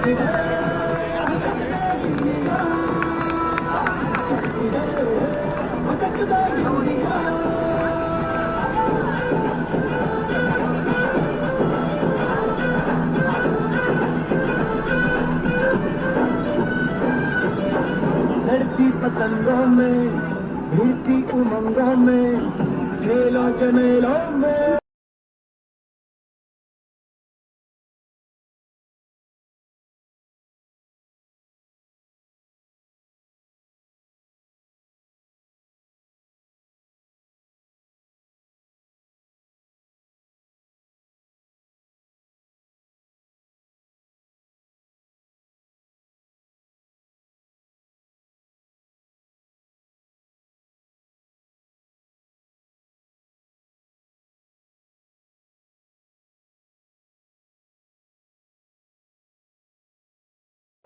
लड़ती पतंगों में भीती उमंगों में खेलों के मेलों में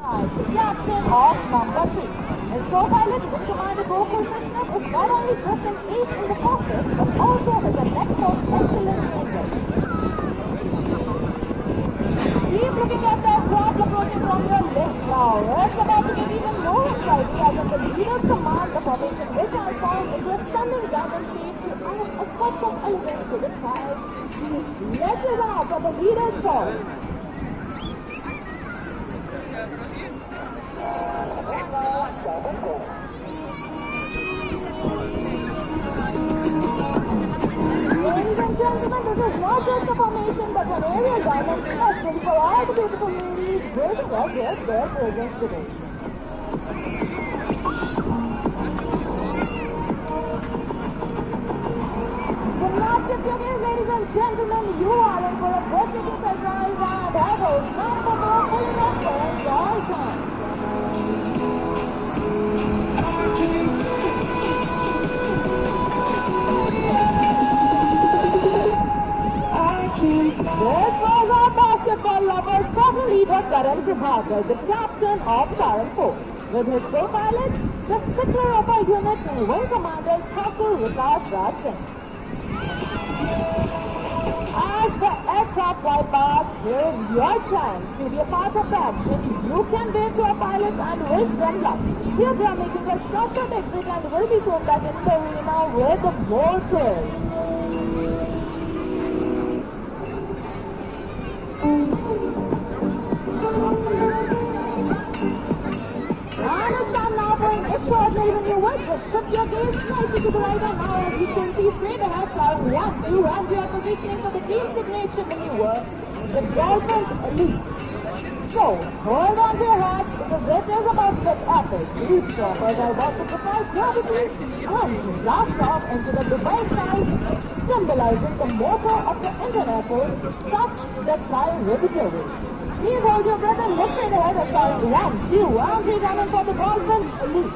The captain of number 3. His co-pilot, Mr. Commander Gokul Krishna, is not only just an ace in the cockpit, but also has a knack for excellence in English. Keep looking at the aircraft approaching from your left now. It's about to get even more exciting as the leader's command, the formation will transform into a stunning diamond shape to add a touch of elegance to the sky. Let's listen out for the leader's call. Ladies and gentlemen, this is not just a formation but an aerial diamond special for all the beautiful ladies waiting us with their presence today. Good night, ladies and gentlemen, you are in for a breathtaking surprise and I hope number 4 pulling up for Sarang. This was our basketball lovers, total leader Sarang, the captain of Sarang 4. With his co-pilot, the stickler of our unit and wing commander, Thakur Vikas Raj Singh. As the aircraft flight past, here is your chance to be a part of the action. You can wave to our pilots and wish them luck. Here they are making a shortcut exit and will be thrown back in the arena with more thrill. Extraordinary maneuver, just shift your gaze slightly to the right and now as you can see straight ahead, Sarang 1-2 and we are positioning for the team signature maneuver, the Dolphins Elite. So, hold on to your hats because this is about to get epic. These choppers are about to propel gravity and blast off into the Dubai skies, symbolizing the motto of the Indian Air Force, touch the sky with glory. Please hold your breath and look straight ahead at Sarang 1-2 and 3 coming for the Dolphins Elite.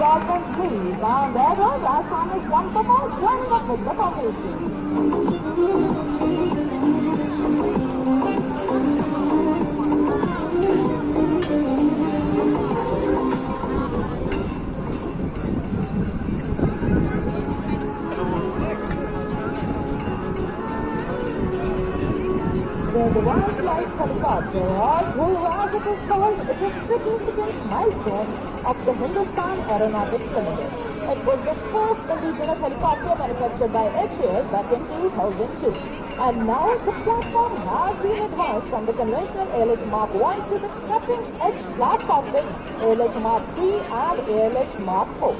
Dolphins lead, and there goes as promised one for more, joining up with the formation. The Divine Flight Helicopter, or who as it is called, is a significant milestone of the Hindustan Aeronautics Limited. It was the first indigenous helicopter manufactured by HAL back in 2002. And now the platform has been advanced from the conventional ALH Mark 1 to the cutting-edge flat cockpit ALH Mark 3 and ALH Mark 4.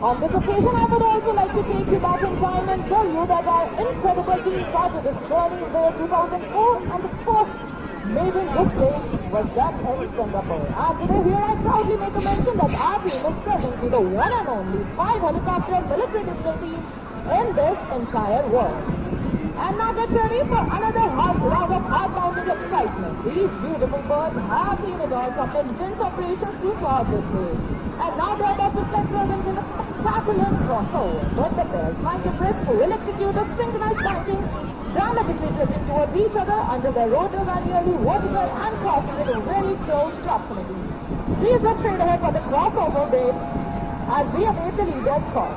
On this occasion, I would also like to take you back in time and tell you that our incredible team started this journey in the year 2004 and the first maiden display was done in Singapore. And today here I proudly make a mention that our team is presently the one and only 5 helicopter military display team in this entire world. And now get ready for another hard round of heart-pounding excitement. These beautiful birds have seen it all from intense operations to sword display. And now they're about to take presence in a spectacular crossover. But the pairs, flying to brisk, will execute a synchronized banking, dramatically drifting towards each other until their rotors are nearly vertical and crossing at a very close proximity. Please get straight ahead for the crossover race as we await the leader's call.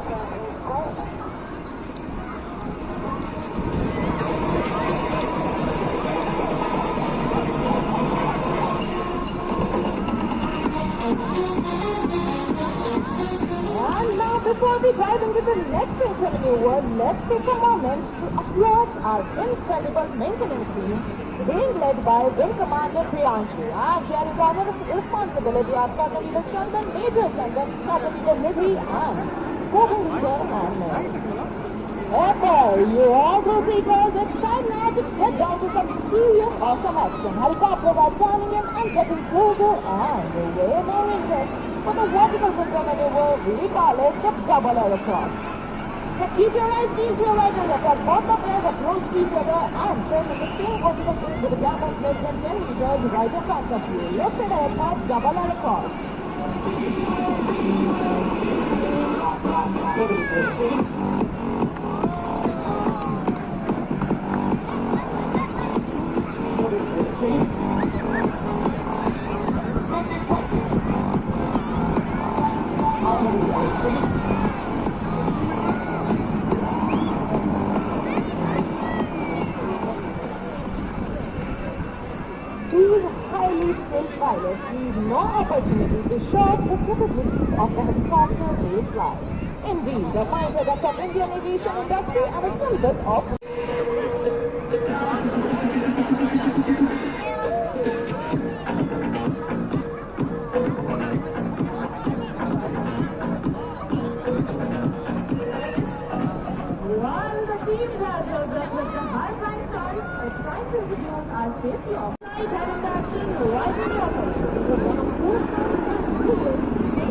Before we dive into the next maneuver, let's take a moment to applaud our incredible maintenance team, being led by Wing Commander Priyanshu, and sharing our responsibility as Captain Leader Chandan, Major Chandan, Captain Leader Nidhi, and Co-Leader and okay, you all go seekers, it's time now to get down to some serious awesome action. Helicopters are turning in and getting closer and way more intense. For the vertical control maneuver, we call it the double aerocross. So keep your eyes peeled to your right and left as both the players approach each other and turn in the same vertical plane with a gap of less than 10 meters right in front of you. Look straight ahead for double aerocross. These highly skilled pilots need no opportunity to show the capabilities of the helicopter they fly. Indeed, the fine product of Indian aviation industry and a little bit of while the team has progressed with the high-flying stars, it's time to introduce our safety officer heading back to right in the office. It was one of those times to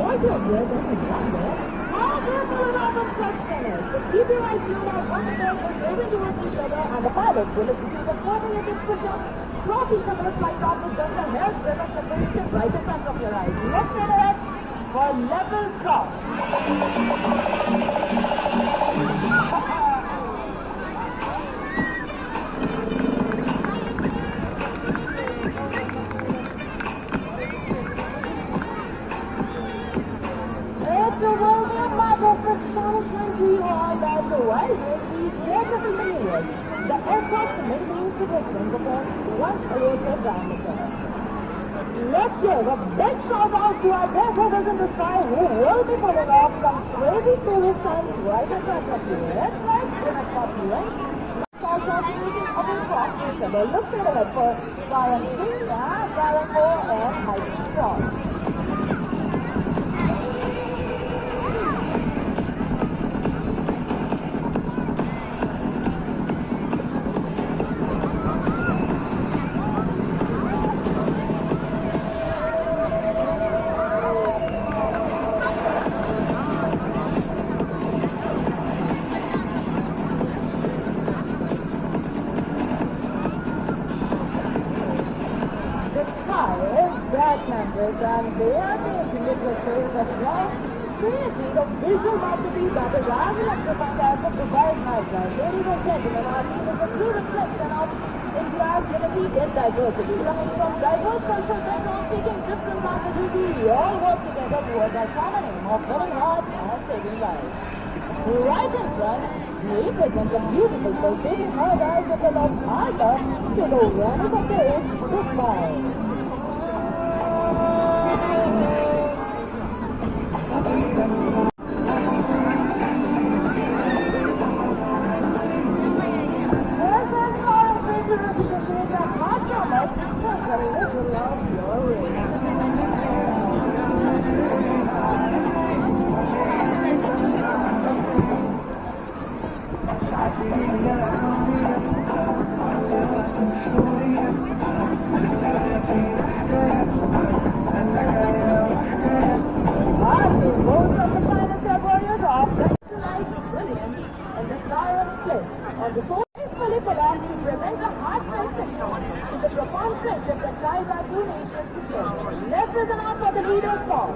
wonder how careful and often such tennis. So keep your eyes peeled out once again and moving towards each other, and the pilots will execute a coordinated switch up, cross each other's flight paths with just a hair's breadth of separation right in front of your eyes. Look straight ahead for level cross. It's a world of magic astonishment to you all that while these beautiful maneuvers, the aircraft maintains the distance of 1 diameter. Let's give a big shout out to our daredevils in the sky who will be pulling off some crazy solo stunts right in front of you. It's like in a top length. Also moving away from each other. Look straight ahead for Sarang and Sarang and Hiding Cross. Members and they are painting it with shades of love, creating a visual masterpiece that is as electrifying as the Dubai nightlife. Ladies and gentlemen, our team is a true reflection of India's unity in diversity. Coming from diverse cultural backgrounds, speaking different languages, we all work together towards our common aim of winning hearts and saving lives. Right in front, we present a beautiful pulsating paradise with a love harder to the awareness of the earth to smile. friendship that ties our two nations together. Let's listen out for the leader's call.